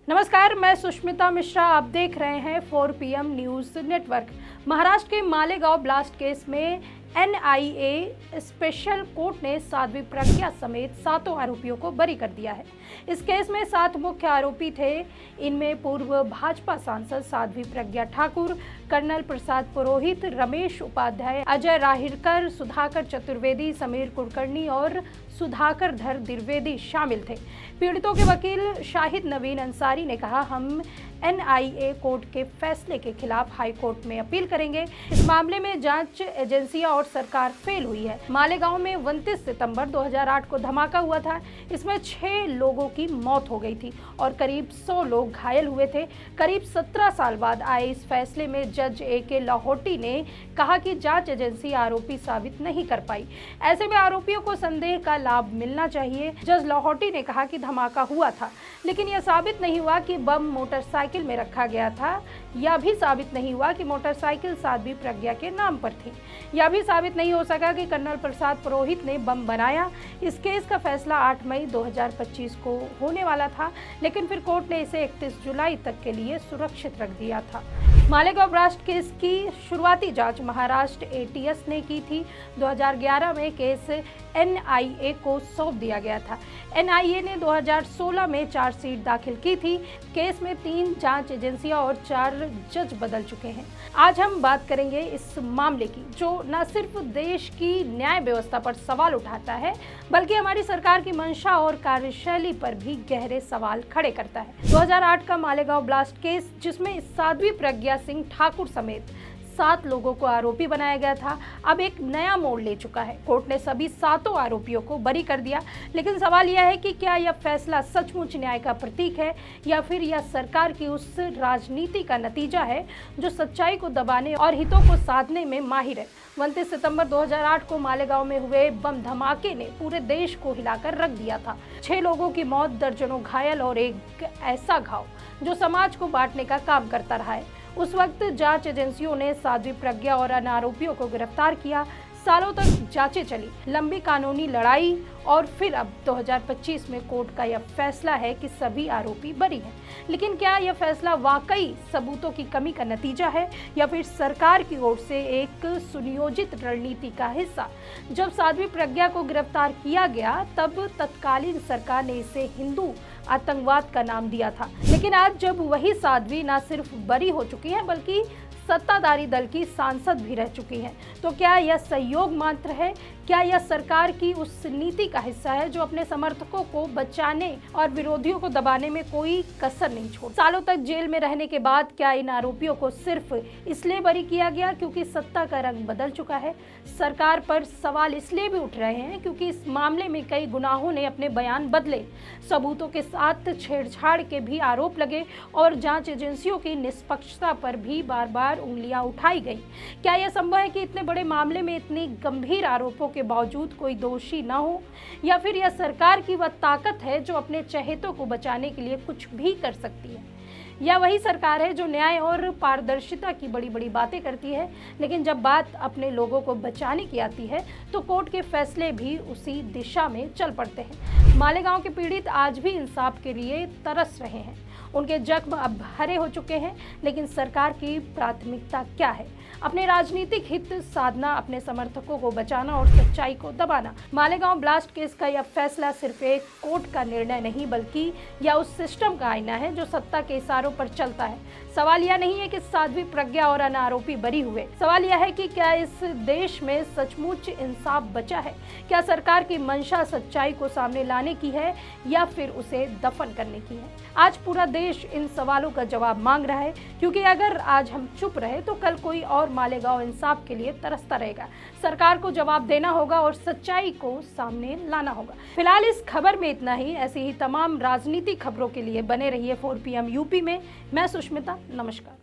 नमस्कार, मैं सुष्मिता मिश्रा। आप देख रहे हैं 4 PM न्यूज़ नेटवर्क। महाराष्ट्र के मालेगांव ब्लास्ट केस में NIA स्पेशल कोर्ट ने साध्वी प्रज्ञा समेत 7 आरोपियों को बरी कर दिया है। इस केस में 7 मुख्य आरोपी थे। इनमें पूर्व भाजपा सांसद साध्वी प्रज्ञा ठाकुर, कर्नल प्रसाद पुरोहित, रमेश उपाध्याय, अजय राहिरकर, सुधाकर चतुर्वेदी, समीर कुलकर्णी और सुधाकर धर द्विवेदी शामिल थे। पीड़ितों के वकील शाहिद नवीन अंसारी ने कहा, हम NIA कोर्ट के फैसले के खिलाफ हाई कोर्ट में अपील करेंगे। इस मामले में जांच एजेंसियां और सरकार फेल हुई है। मालेगांव में 29 सितंबर 2008 को धमाका हुआ था। इसमें 6 लोगों की मौत हो गई थी और करीब 100 लोग घायल हुए थे। करीब 17 साल बाद आए इस फैसले में जज AK लाहौटी ने कहा कि जांच एजेंसी आरोपी साबित नहीं कर पाई। ऐसे में आरोपियों को संदेह का लाभ मिलना चाहिए। जज लाहौटी ने कहा कि धमाका हुआ था, लेकिन यह साबित नहीं हुआ कि बम मोटरसाइकिल में रखा गया था। यह भी साबित नहीं हुआ कि मोटरसाइकिल साध्वी प्रज्ञा के नाम पर थी। यह भी साबित नहीं हो सका कि कर्नल प्रसाद पुरोहित ने बम बनाया। इस केस का फैसला 8 मई 2025 को होने वाला था, लेकिन फिर कोर्ट ने इसे 31 जुलाई तक के लिए सुरक्षित रख दिया था। मालेगांव ब्लास्ट केस की शुरुआती जांच महाराष्ट्र ATS ने की थी। 2011 में केस NIA को सौंप दिया गया था। NIA ने 2016 में चार्जशीट दाखिल की थी। केस में 3 जांच एजेंसियां और 4 जज बदल चुके हैं। आज हम बात करेंगे इस मामले की, जो न सिर्फ देश की न्याय व्यवस्था पर सवाल उठाता है, बल्कि हमारी सरकार की मंशा और कार्यशैली पर भी गहरे सवाल खड़े करता है। 2008 का मालेगांव ब्लास्ट केस, जिसमें साध्वी प्रज्ञा सिंह ठाकुर समेत 7 लोगों को आरोपी बनाया गया था, अब एक नया मोड़ ले चुका है। कोर्ट ने सभी 7 आरोपियों को बरी कर दिया, लेकिन सवाल यह है कि क्या यह फैसला सचमुच न्याय का प्रतीक है या फिर यह सरकार की उस राजनीति का नतीजा है जो सच्चाई को दबाने और हितों को साधने में माहिर है। 29 सितंबर 2008 को मालेगांव में हुए बम धमाके ने पूरे देश को हिलाकर रख दिया था। 6 लोगों की मौत, दर्जनों घायल और एक ऐसा घाव जो समाज को बांटने का काम करता रहा है। उस वक्त जांच एजेंसियों ने साध्वी प्रज्ञा और अन्य आरोपियों को गिरफ्तार किया। सालों तक जांचें चली, लंबी कानूनी लड़ाई, और फिर अब 2025 में कोर्ट का यह फैसला है कि सभी आरोपी बरी हैं। लेकिन क्या यह फैसला वाकई सबूतों की कमी का नतीजा है या फिर सरकार की ओर से एक सुनियोजित रणनीति का हिस्सा? जब साध्वी प्रज्ञा को गिरफ्तार किया गया, तब तत्कालीन सरकार ने इसे हिंदू आतंकवाद का नाम दिया था। लेकिन आज जब वही साध्वी न सिर्फ बरी हो चुकी है, बल्कि सत्ताधारी दल की सांसद भी रह चुकी हैं, तो क्या यह संयोग मात्र है? क्या यह सरकार की उस नीति का हिस्सा है जो अपने समर्थकों को बचाने और विरोधियों को दबाने में कोई कसर नहीं छोड़? सालों तक जेल में रहने के बाद क्या इन आरोपियों को सिर्फ इसलिए बरी किया गया क्योंकि सत्ता का रंग बदल चुका है? सरकार पर सवाल इसलिए भी उठ रहे हैं क्योंकि इस मामले में कई गुनाहों ने अपने बयान बदले, सबूतों के साथ छेड़छाड़ के भी आरोप लगे और जांच एजेंसियों की निष्पक्षता पर भी बार बार उंगलियां उठाई गई। क्या यह संभव है कि इतने बड़े मामले में इतनी गंभीर आरोपों के बावजूद कोई दोषी न हो, या फिर यह सरकार की वह ताकत है जो अपने चहेतों को बचाने के लिए कुछ भी कर सकती है? या वही सरकार है जो न्याय और पारदर्शिता की बड़ी बड़ी बातें करती है, लेकिन जब बात अपने लोगों को बचाने की आती है तो कोर्ट के फैसले भी उसी दिशा में चल पड़ते हैं। मालेगांव के पीड़ित आज भी इंसाफ के लिए तरस रहे हैं। उनके जख्म अब हरे हो चुके हैं, लेकिन सरकार की प्राथमिकता क्या है? अपने राजनीतिक हित साधना, अपने समर्थकों को बचाना और सच्चाई को दबाना। मालेगांव ब्लास्ट केस का यह फैसला सिर्फ एक कोर्ट का निर्णय नहीं, बल्कि यह उस सिस्टम का आईना है जो सत्ता के इशारों पर चलता है। सवाल यह नहीं है कि साध्वी प्रज्ञा और अन्य आरोपी बरी हुए, सवाल यह है कि क्या इस देश में सचमुच इंसाफ बचा है? क्या सरकार की मंशा सच्चाई को सामने लाने की है या फिर उसे दफन करने की है? आज पूरा देश इन सवालों का जवाब मांग रहा है, क्योंकि अगर आज हम चुप रहे तो कल कोई और मालेगांव इंसाफ के लिए तरसता रहेगा। सरकार को जवाब देना होगा और सच्चाई को सामने लाना होगा। फिलहाल इस खबर में इतना ही। ऐसी ही तमाम राजनीतिक खबरों के लिए बने रहिए 4 PM यूपी में। मैं सुष्मिता, नमस्कार।